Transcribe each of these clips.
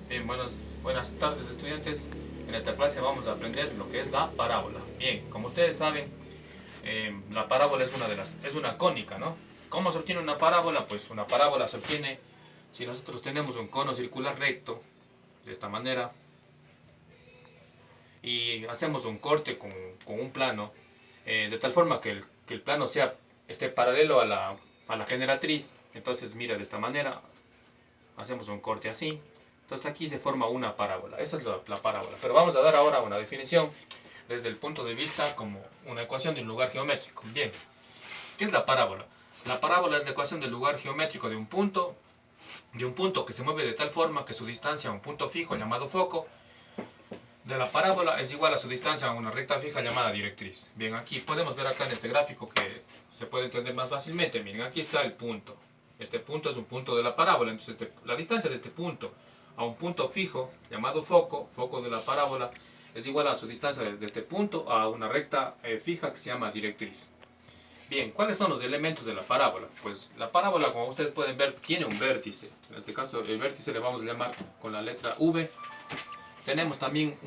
Bien, buenas tardes estudiantes. En esta clase vamos a aprender lo que es la parábola. Bien, como ustedes saben, la parábola es una cónica, ¿no? ¿Cómo se obtiene una parábola? Pues una parábola se obtiene si nosotros tenemos un cono circular recto, de esta manera, y hacemos un corte con un plano, de tal forma que el plano esté paralelo a a la generatriz. Entonces, mira, de esta manera, hacemos un corte así. Entonces aquí se forma una parábola. Esa es la parábola. Pero vamos a dar ahora una definición desde el punto de vista como una ecuación de un lugar geométrico. Bien, ¿qué es la parábola? La parábola es la ecuación del lugar geométrico de un punto que se mueve de tal forma que su distancia a un punto fijo llamado foco de la parábola es igual a su distancia a una recta fija llamada directriz. Bien, aquí podemos ver acá en este gráfico que se puede entender más fácilmente. Miren, aquí está el punto. Este punto es un punto de la parábola. Entonces, la distancia de este punto a un punto fijo llamado foco de la parábola, es igual a su distancia de este punto a una recta fija que se llama directriz. Bien, ¿cuáles son los elementos de la parábola? Pues la parábola, como ustedes pueden ver, tiene un vértice. En este caso, el vértice le vamos a llamar con la letra V. Tenemos también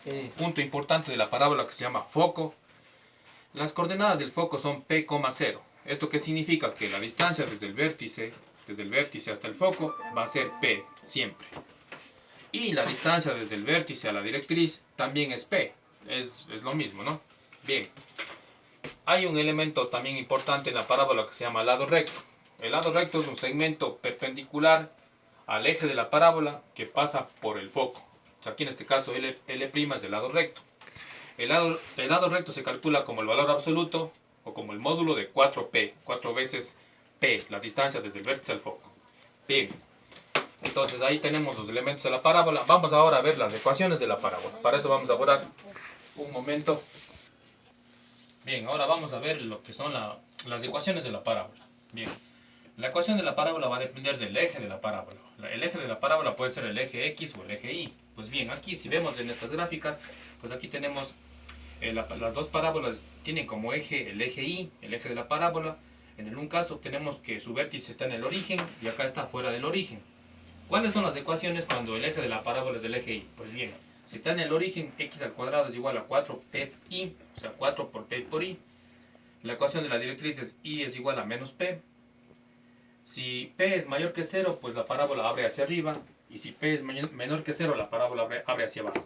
un punto importante de la parábola que se llama foco. Las coordenadas del foco son P, 0. ¿Esto qué significa? Que la distancia desde el vértice hasta el foco, va a ser P siempre. Y la distancia desde el vértice a la directriz también es P. Es lo mismo, ¿no? Bien. Hay un elemento también importante en la parábola que se llama lado recto. El lado recto es un segmento perpendicular al eje de la parábola que pasa por el foco. O sea, aquí en este caso L' es el lado recto. El lado recto se calcula como el valor absoluto o como el módulo de 4P, 4 veces P, la distancia desde el vértice al foco. Bien, entonces ahí tenemos los elementos de la parábola. Vamos ahora a ver las ecuaciones de la parábola. Para eso vamos a borrar un momento. Bien, ahora vamos a ver lo que son las ecuaciones de la parábola. Bien, la ecuación de la parábola va a depender del eje de la parábola. El eje de la parábola puede ser el eje X o el eje Y. Pues bien, aquí si vemos en estas gráficas, pues aquí tenemos las dos parábolas tienen como eje el eje Y, el eje de la parábola. En un caso tenemos que su vértice está en el origen y acá está fuera del origen. ¿Cuáles son las ecuaciones cuando el eje de la parábola es del eje Y? Pues bien, si está en el origen, x al cuadrado es igual a 4p y, o sea, 4 por p por i. La ecuación de la directriz es y es igual a menos p. Si p es mayor que 0, pues la parábola abre hacia arriba. Y si p es menor que 0, la parábola abre hacia abajo.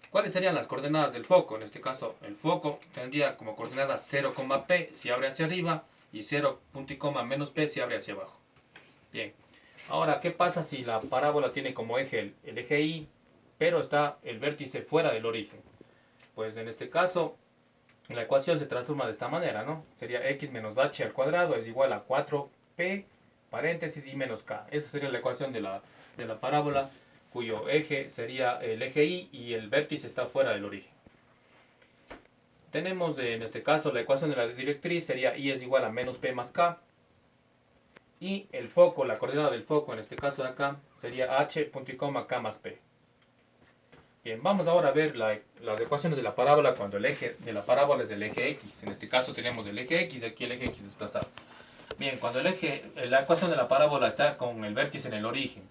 ¿Cuáles serían las coordenadas del foco? En este caso, el foco tendría como coordenada 0, p si abre hacia arriba y 0, punto y coma menos p si abre hacia abajo. Bien. Ahora, ¿qué pasa si la parábola tiene como eje el eje Y, pero está el vértice fuera del origen? Pues en este caso, la ecuación se transforma de esta manera, ¿no? Sería x menos h al cuadrado es igual a 4p, paréntesis, y menos k. Esa sería la ecuación de la parábola, cuyo eje sería el eje Y y el vértice está fuera del origen. Tenemos en este caso la ecuación de la directriz sería y es igual a menos p más k. Y el foco, la coordenada del foco, en este caso de acá, sería h, punto y coma, k más p. Bien, vamos ahora a ver las ecuaciones de la parábola cuando el eje de la parábola es el eje x. En este caso tenemos el eje x, aquí el eje x desplazado. Bien, cuando la ecuación de la parábola está con el vértice en el origen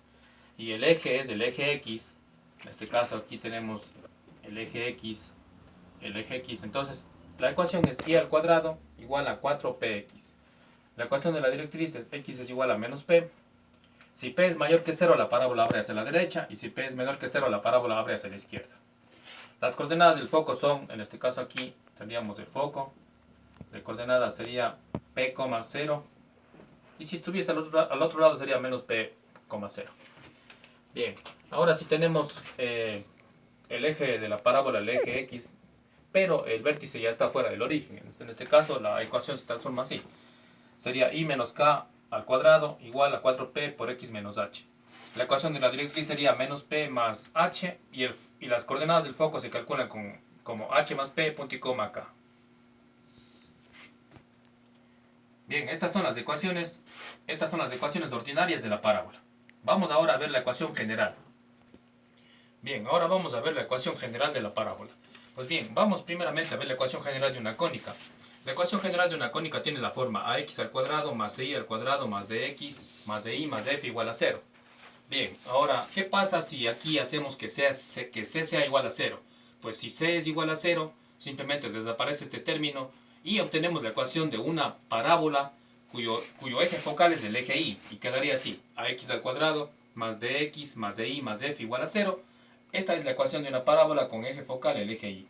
y el eje es el eje x, en este caso aquí tenemos el eje x, entonces la ecuación es y al cuadrado igual a 4px. La ecuación de la directriz es x es igual a menos p. Si p es mayor que 0, la parábola abre hacia la derecha, y si p es menor que 0, la parábola abre hacia la izquierda. Las coordenadas del foco son, en este caso aquí, tendríamos el foco, de coordenadas sería p, 0, y si estuviese al otro lado sería menos p, 0. Bien, ahora sí tenemos el eje de la parábola, el eje x, pero el vértice ya está fuera del origen. En este caso la ecuación se transforma así. Sería y menos k al cuadrado igual a 4p por x menos h. La ecuación de la directriz sería menos p más h y las coordenadas del foco se calculan como h más p, punto y coma k. Bien, estas son las ecuaciones ordinarias de la parábola. Vamos ahora a ver la ecuación general. Bien, ahora vamos a ver la ecuación general de la parábola. Pues bien, vamos primeramente a ver la ecuación general de una cónica. La ecuación general de una cónica tiene la forma ax al cuadrado más y al cuadrado más dx más de y más f igual a 0. Bien, ahora, ¿qué pasa si aquí hacemos que C sea igual a 0? Pues si C es igual a 0, simplemente desaparece este término y obtenemos la ecuación de una parábola cuyo eje focal es el eje Y. Y quedaría así, ax al cuadrado más dx más dy más f igual a 0. Esta es la ecuación de una parábola con eje focal el eje Y.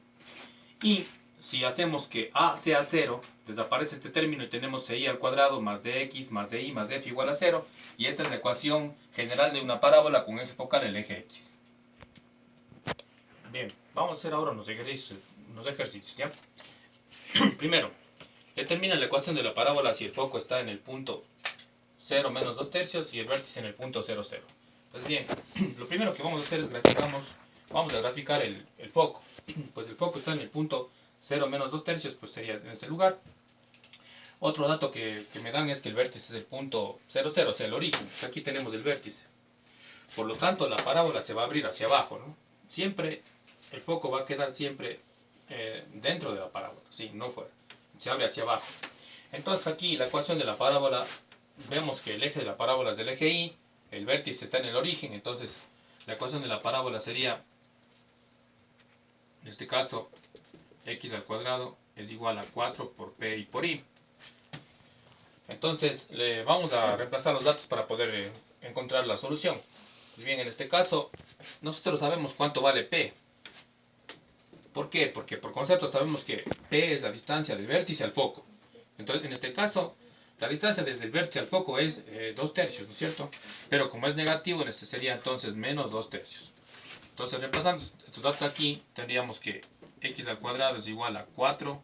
Y si hacemos que a sea 0, desaparece este término y tenemos ci al cuadrado más dx más dy más f igual a 0. Y esta es la ecuación general de una parábola con eje focal el eje x. Bien, vamos a hacer ahora unos ejercicios, ¿ya? Primero, determina la ecuación de la parábola si el foco está en el punto 0 menos 2 tercios y el vértice en el punto 0, 0. Pues bien, lo primero que vamos a hacer es vamos a graficar el foco. Pues el foco está en el punto 0 menos 2 tercios, pues sería en este lugar. Otro dato que me dan es que el vértice es el punto 0, 0, o sea, el origen. Aquí tenemos el vértice. Por lo tanto, la parábola se va a abrir hacia abajo, ¿no? Siempre, el foco va a quedar siempre dentro de la parábola, sí, no fuera. Se abre hacia abajo. Entonces aquí la ecuación de la parábola, vemos que el eje de la parábola es del eje Y, el vértice está en el origen, entonces la ecuación de la parábola sería, en este caso, x al cuadrado es igual a 4 por p y por i. Entonces vamos a reemplazar los datos para poder encontrar la solución. Pues bien, en este caso, nosotros sabemos cuánto vale p. ¿Por qué? Porque por concepto sabemos que p es la distancia del vértice al foco. Entonces, en este caso, la distancia desde el vértice al foco es 2 tercios, ¿no es cierto? Pero como es negativo, este sería entonces menos 2 tercios. Entonces, reemplazando estos datos aquí, tendríamos que x al cuadrado es igual a 4,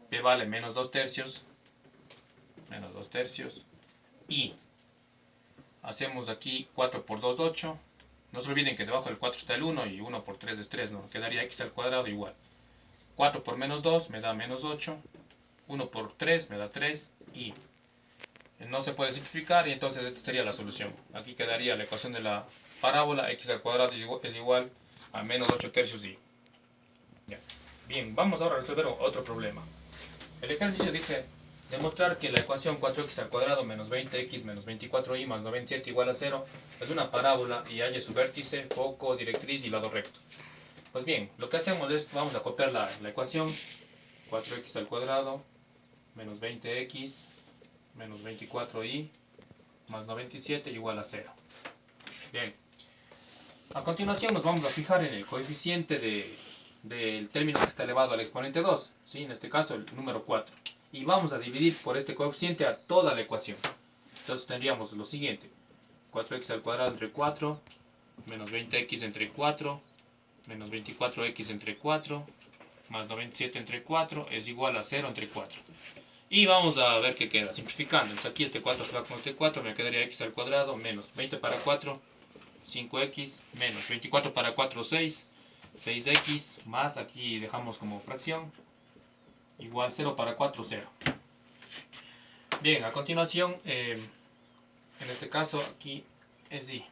p vale menos 2 tercios, y hacemos aquí 4 por 2, 8. No se olviden que debajo del 4 está el 1 y 1 por 3 es 3, ¿no? Quedaría x al cuadrado igual. 4 por menos 2 me da menos 8, 1 por 3 me da 3 y no se puede simplificar y entonces esta sería la solución. Aquí quedaría la ecuación de la parábola, x al cuadrado es igual a menos 8 tercios y... Ya. Bien, vamos ahora a resolver otro problema. El ejercicio dice demostrar que la ecuación 4x al cuadrado menos 20x menos 24y más 97 igual a 0 es una parábola y halla su vértice, foco, directriz y lado recto. Pues bien, lo que hacemos es, vamos a copiar la ecuación 4x al cuadrado menos 20x menos 24y más 97 igual a 0. Bien, a continuación nos vamos a fijar en el coeficiente del término que está elevado al exponente 2, ¿sí? En este caso el número 4. Y vamos a dividir por este coeficiente a toda la ecuación. Entonces tendríamos lo siguiente: 4x al cuadrado entre 4, menos 20x entre 4, menos 24x entre 4, más 97 entre 4 es igual a 0 entre 4. Y vamos a ver qué queda, simplificando. Entonces aquí este 4 se va con este 4, me quedaría x al cuadrado menos 20 para 4, 5x, menos 24 para 4, 6, 6x, más aquí dejamos como fracción, igual 0 para 4, 0. Bien, a continuación, en este caso aquí es y.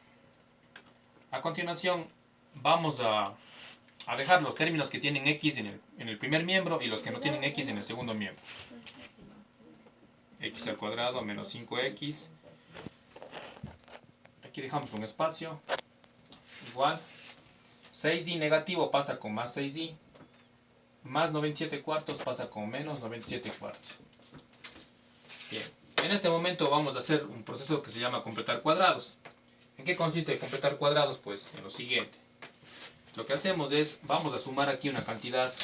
A continuación vamos a dejar los términos que tienen x en el primer miembro y los que no tienen x en el segundo miembro. X al cuadrado menos 5x. Aquí dejamos un espacio. Igual. 6y negativo pasa con más 6y. Más 97 cuartos pasa con menos 97 cuartos. Bien. En este momento vamos a hacer un proceso que se llama completar cuadrados. ¿En qué consiste completar cuadrados? Pues en lo siguiente. Lo que hacemos es, vamos a sumar aquí una cantidad.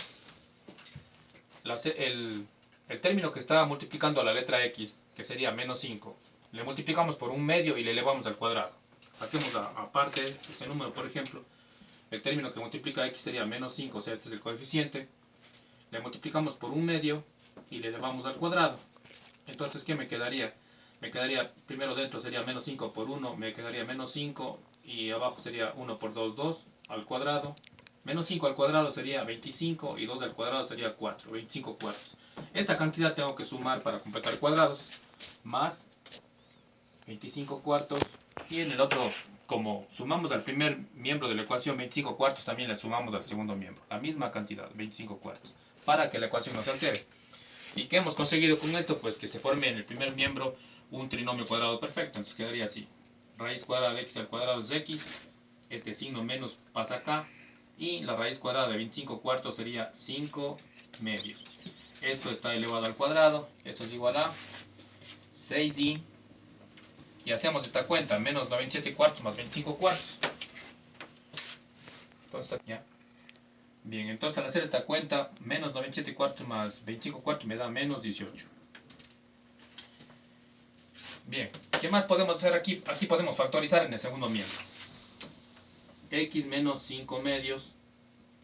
El término que está multiplicando a la letra x, que sería menos 5, le multiplicamos por un medio y le elevamos al cuadrado. Saquemos aparte este número, por ejemplo. El término que multiplica x sería menos 5, o sea, este es el coeficiente. Le multiplicamos por un medio y le elevamos al cuadrado. Entonces, ¿qué me quedaría? Me quedaría, primero dentro sería menos 5 por 1, me quedaría menos 5 y abajo sería 1 por 2, 2 al cuadrado. Menos 5 al cuadrado sería 25 y 2 al cuadrado sería 4, 25 cuartos. Esta cantidad tengo que sumar para completar cuadrados, más 25 cuartos. Y en el otro, como sumamos al primer miembro de la ecuación 25 cuartos, también le sumamos al segundo miembro. La misma cantidad, 25 cuartos, para que la ecuación no se altere. ¿Y qué hemos conseguido con esto? Pues que se forme en el primer miembro un trinomio cuadrado perfecto. Entonces quedaría así. raíz cuadrada de x al cuadrado es x, este signo menos pasa acá, y la raíz cuadrada de 25 cuartos sería 5 medios. Esto está elevado al cuadrado, esto es igual a 6i, y hacemos esta cuenta, menos 97 cuartos más 25 cuartos. Entonces, ya. Bien, entonces al hacer esta cuenta, menos 97 cuartos más 25 cuartos me da menos 18. Bien, ¿qué más podemos hacer aquí? Aquí podemos factorizar en el segundo miembro. X menos 5 medios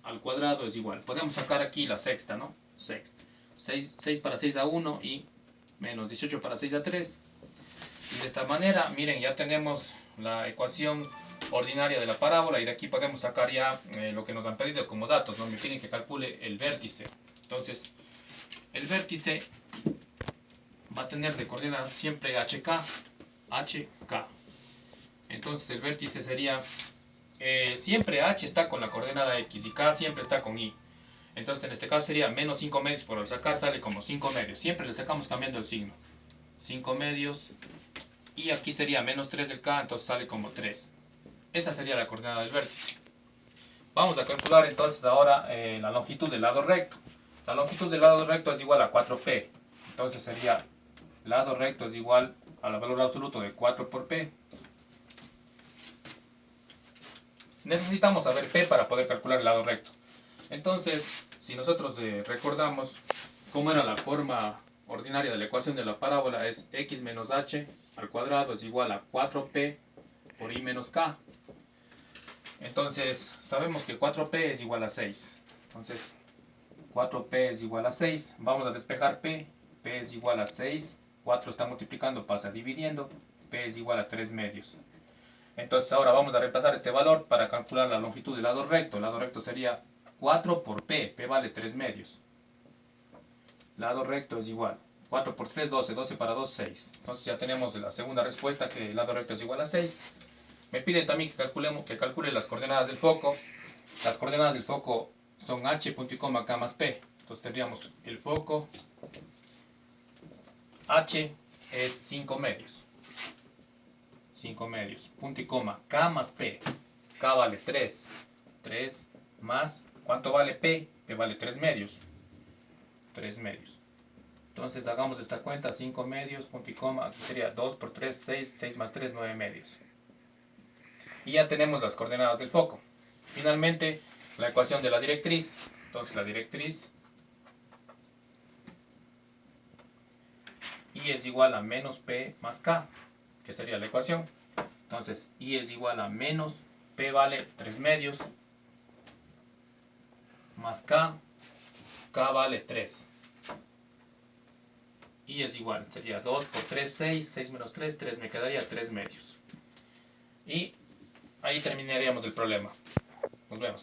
al cuadrado es igual. Podemos sacar aquí la sexta, ¿no? Sexta. 6 para 6 a 1 y menos 18 para 6 a 3. Y de esta manera, miren, ya tenemos la ecuación ordinaria de la parábola, y de aquí podemos sacar ya lo que nos han pedido como datos, ¿no? Me piden que calcule el vértice. Entonces, el vértice va a tener de coordenadas siempre HK. Entonces el vértice sería, siempre H está con la coordenada X y K siempre está con Y. Entonces en este caso sería menos 5 medios, por al sacar sale como 5 medios. Siempre le sacamos cambiando el signo. 5 medios. Y aquí sería menos 3 del K, entonces sale como 3. Esa sería la coordenada del vértice. Vamos a calcular entonces ahora la longitud del lado recto. La longitud del lado recto es igual a 4P. Entonces sería lado recto es igual al valor absoluto de 4 por P. Necesitamos saber P para poder calcular el lado recto. Entonces, si nosotros recordamos cómo era la forma ordinaria de la ecuación de la parábola, es x menos h al cuadrado es igual a 4p por i menos k. Entonces, sabemos que 4p es igual a 6. Entonces, 4p es igual a 6. Vamos a despejar p. P es igual a 6. 4 está multiplicando, pasa dividiendo. P es igual a 3 medios. Entonces ahora vamos a reemplazar este valor para calcular la longitud del lado recto. El lado recto sería 4 por P. P vale 3 medios. Lado recto es igual. 4 por 3, 12. 12 para 2, 6. Entonces ya tenemos la segunda respuesta, que el lado recto es igual a 6. Me pide también que calcule las coordenadas del foco. Las coordenadas del foco son h, punto y coma, k más p. Entonces tendríamos el foco. H es 5 medios. 5 medios. Punto y coma. K más P. K vale 3. 3 más. ¿Cuánto vale P? P vale 3 medios. 3 medios. Entonces hagamos esta cuenta. 5 medios. Punto y coma. Aquí sería 2 por 3, 6. 6 más 3, 9 medios. Y ya tenemos las coordenadas del foco. Finalmente, la ecuación de la directriz. Entonces la directriz. I es igual a menos P más K, que sería la ecuación. Entonces, I es igual a menos P vale 3 medios más K, K vale 3. I es igual, sería 2 por 3, 6, 6 menos 3, 3, me quedaría 3 medios. Y ahí terminaríamos el problema. Nos vemos.